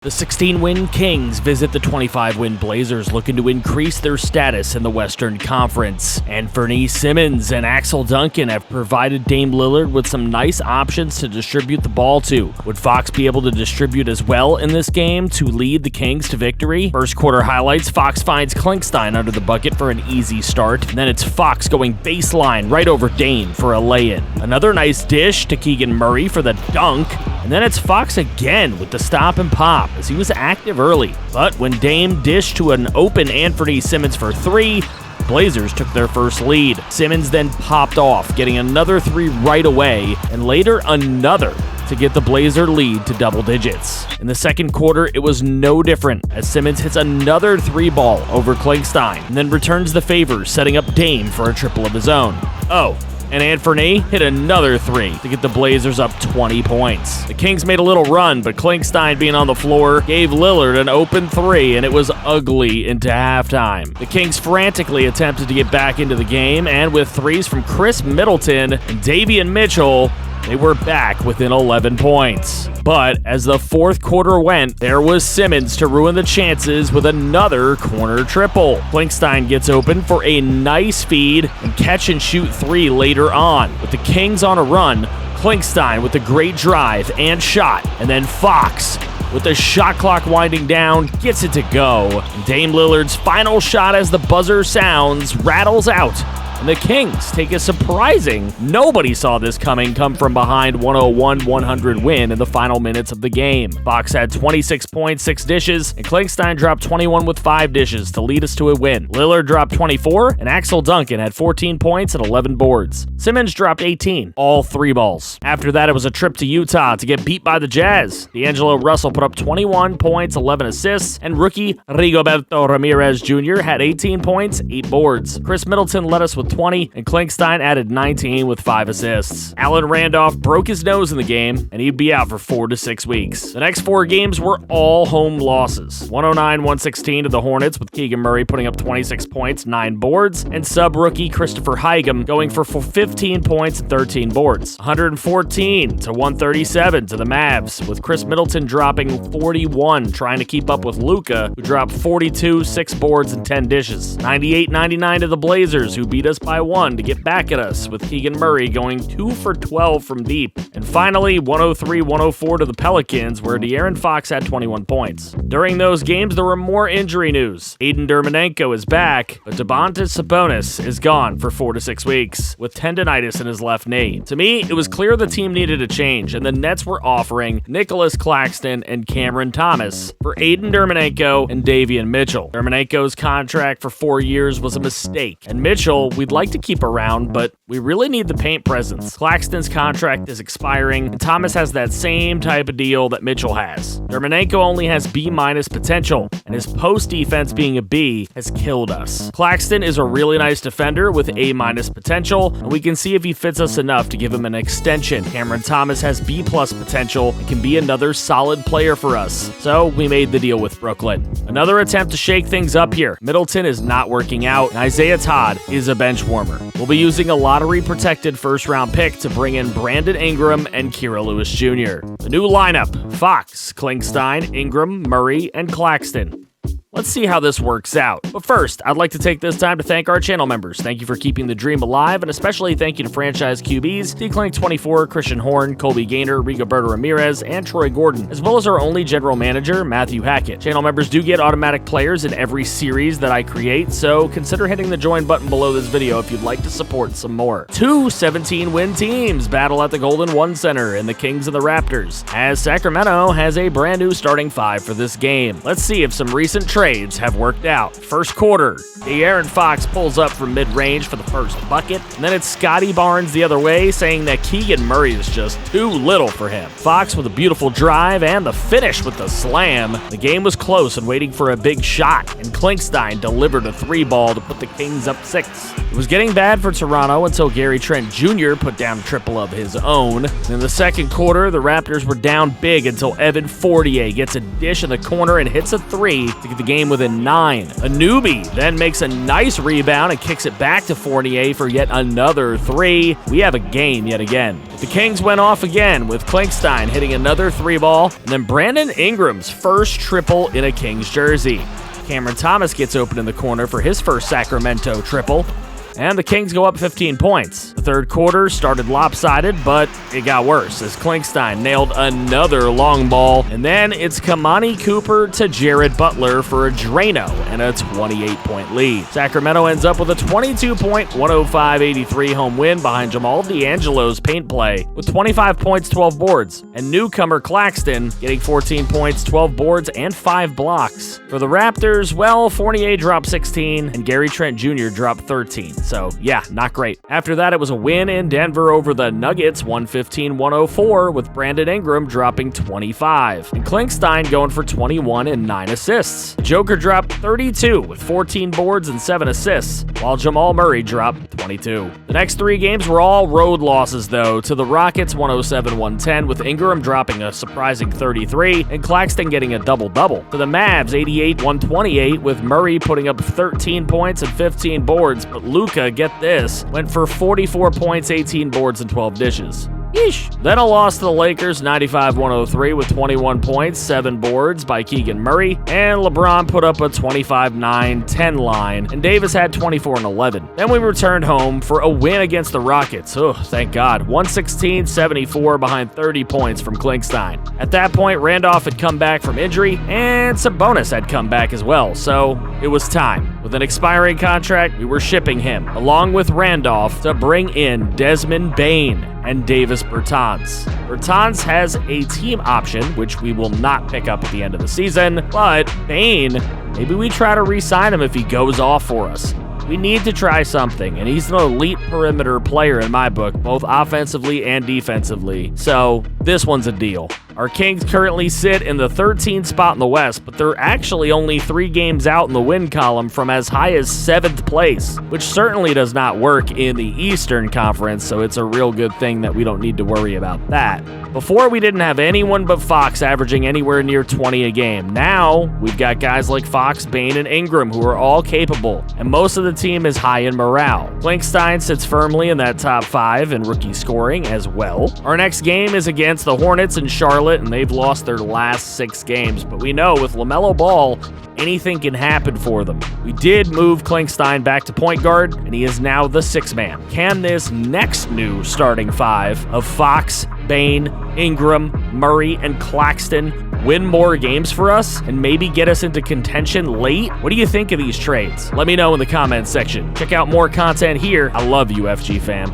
The 16-win Kings visit the 25-win Blazers, looking to increase their status in the Western Conference. Anfernee Simons and Axel Duncan have provided Dame Lillard with some nice options to distribute the ball to. Would Fox be able to distribute as well in this game to lead the Kings to victory? First quarter highlights, Fox finds Klinkstein under the bucket for an easy start. And then it's Fox going baseline right over Dame for a lay-in. Another nice dish to Keegan Murray for the dunk. And then it's Fox again with the stop and pop, as he was active early. But when Dame dished to an open Anfernee Simons for three, Blazers took their first lead. Simons then popped off, getting another three right away, and later another to get the Blazer lead to double digits. In the second quarter, it was no different, as Simons hits another three ball over Klinkstein, and then returns the favor, setting up Dame for a triple of his own. And Anfernee hit another three to get the Blazers up 20 points. The Kings made a little run, but Klinkstein being on the floor gave Lillard an open three, and it was ugly into halftime. The Kings frantically attempted to get back into the game, and with threes from Chris Middleton and Davion Mitchell, they were back within 11 points. But as the fourth quarter went, there was Simons to ruin the chances with another corner triple. Klinkstein gets open for a nice feed and catch-and-shoot three later on. With the Kings on a run, Klinkstein with a great drive and shot, and then Fox, with the shot clock winding down, gets it to go. And Dame Lillard's final shot as the buzzer sounds rattles out. And the Kings take a surprising, nobody saw this coming, come from behind 101-100 win in the final minutes of the game. Fox had 26 points, 6 dishes, and Klinkstein dropped 21 with 5 dishes to lead us to a win. Lillard dropped 24, and Axel Duncan had 14 points and 11 boards. Simons dropped 18, all 3 balls. After that, it was a trip to Utah to get beat by the Jazz. D'Angelo Russell put up 21 points, 11 assists, and rookie Rigoberto Ramirez Jr. had 18 points, 8 boards. Chris Middleton led us with 20, and Klinkstein added 19 with 5 assists. Allen Randolph broke his nose in the game, and he'd be out for 4 to 6 weeks. The next 4 games were all home losses. 109-116 to the Hornets, with Keegan Murray putting up 26 points, 9 boards, and sub-rookie Christopher Higham going for 15 points and 13 boards. 114-137 to the Mavs, with Chris Middleton dropping 41, trying to keep up with Luka, who dropped 42, 6 boards, and 10 dishes. 98-99 to the Blazers, who beat us by 1 to get back at us, with Keegan Murray going 2 for 12 from deep. And finally, 103-104 to the Pelicans, where De'Aaron Fox had 21 points. During those games, there were more injury news. Aiden Dermanenko is back, but Domantas Sabonis is gone for 4 to 6 weeks, with tendonitis in his left knee. To me, it was clear the team needed a change, and the Nets were offering Nicholas Claxton and Cameron Thomas for Aiden Dermanenko and Davion Mitchell. Dermanenko's contract for 4 years was a mistake, and Mitchell we'd like to keep around, but we really need the paint presence. Claxton's contract is expiring, and Thomas has that same type of deal that Mitchell has. Dermanenko only has B- potential, and his post defense being a B has killed us. Claxton is a really nice defender with A- potential, and we can see if he fits us enough to give him an extension. Cameron Thomas has B+ potential and can be another solid player for us, so we made the deal with Brooklyn. Another attempt to shake things up here. Middleton is not working out, and Isaiah Todd is a bench warmer. We'll be using a lottery-protected first-round pick to bring in Brandon Ingram and Kira Lewis Jr. The new lineup: Fox, Klinkstein, Ingram, Murray, and Claxton. Let's see how this works out. But first, I'd like to take this time to thank our channel members. Thank you for keeping the dream alive, and especially thank you to franchise QBs, DClink24, Christian Horn, Colby Gaynor, Rigoberto Ramirez, and Troy Gordon, as well as our only general manager, Matthew Hackett. Channel members do get automatic players in every series that I create, so consider hitting the join button below this video if you'd like to support some more. 2 17-win teams battle at the Golden One Center in the Kings and the Raptors, as Sacramento has a brand new starting 5 for this game. Let's see if some recent trades have worked out. First quarter, De'Aaron Fox pulls up from mid-range for the first bucket, and then it's Scotty Barnes the other way, saying that Keegan Murray is just too little for him. Fox with a beautiful drive and the finish with the slam. The game was close and waiting for a big shot, and Klinkstein delivered a 3-ball to put the Kings up 6. It was getting bad for Toronto until Gary Trent Jr. put down a triple of his own. In the second quarter, the Raptors were down big until Evan Fournier gets a dish in the corner and hits a 3 to get the game within 9. A newbie then makes a nice rebound and kicks it back to Fournier for yet another 3. We have a game yet again. The Kings went off again with Klinkstein hitting another 3-ball, and then Brandon Ingram's first triple in a Kings jersey. Cameron Thomas gets open in the corner for his first Sacramento triple, and the Kings go up 15 points. The third quarter started lopsided, but it got worse as Klinkstein nailed another long ball, and then it's Kamani Cooper to Jared Butler for a Drano and a 28-point lead. Sacramento ends up with a 22-point, 105-83 home win behind Jamal D'Angelo's paint play with 25 points, 12 boards, and newcomer Claxton getting 14 points, 12 boards, and 5 blocks. For the Raptors, well, Fournier dropped 16, and Gary Trent Jr. dropped 13. So, yeah, not great. After that, it was a win in Denver over the Nuggets, 115-104, with Brandon Ingram dropping 25. And Klinkstein going for 21 and 9 assists. Joker dropped 32 with 14 boards and 7 assists, while Jamal Murray dropped 22. The next 3 games were all road losses, though, to the Rockets, 107-110, with Ingram dropping a surprising 33, and Claxton getting a double-double. To the Mavs, 88-128, with Murray putting up 13 points and 15 boards, but Luka, get this, went for 44 points, 18 boards, and 12 dishes. Yeesh. Then a loss to the Lakers, 95-103, with 21 points, 7 boards by Keegan Murray, and LeBron put up a 25-9-10 line, and Davis had 24 and 11. Then we returned home for a win against the Rockets. Oh, thank God. 116-74 behind 30 points from Klinkstein. At that point, Randolph had come back from injury, and Sabonis had come back as well, so it was time. With an expiring contract, we were shipping him, along with Randolph, to bring in Desmond Bane and Davis Bertans. Bertans has a team option, which we will not pick up at the end of the season, but Bane, maybe we try to re-sign him if he goes off for us. We need to try something, and he's an elite perimeter player in my book, both offensively and defensively, so this one's a deal. Our Kings currently sit in the 13th spot in the West, but they're actually only 3 games out in the win column from as high as 7th place, which certainly does not work in the Eastern Conference, so it's a real good thing that we don't need to worry about that. Before, we didn't have anyone but Fox averaging anywhere near 20 a game. Now, we've got guys like Fox, Bane, and Ingram who are all capable, and most of the team is high in morale. Klinkstein sits firmly in that top 5 in rookie scoring as well. Our next game is against the Hornets in Charlotte, and they've lost their last 6 games, but we know with LaMelo Ball, anything can happen for them. We did move Klinkstein back to point guard, and he is now the 6th man. Can this next new starting 5 of Fox, Bane, Ingram, Murray, and Claxton win more games for us and maybe get us into contention late? What do you think of these trades? Let me know in the comments section. Check out more content here. I love you, FG fam.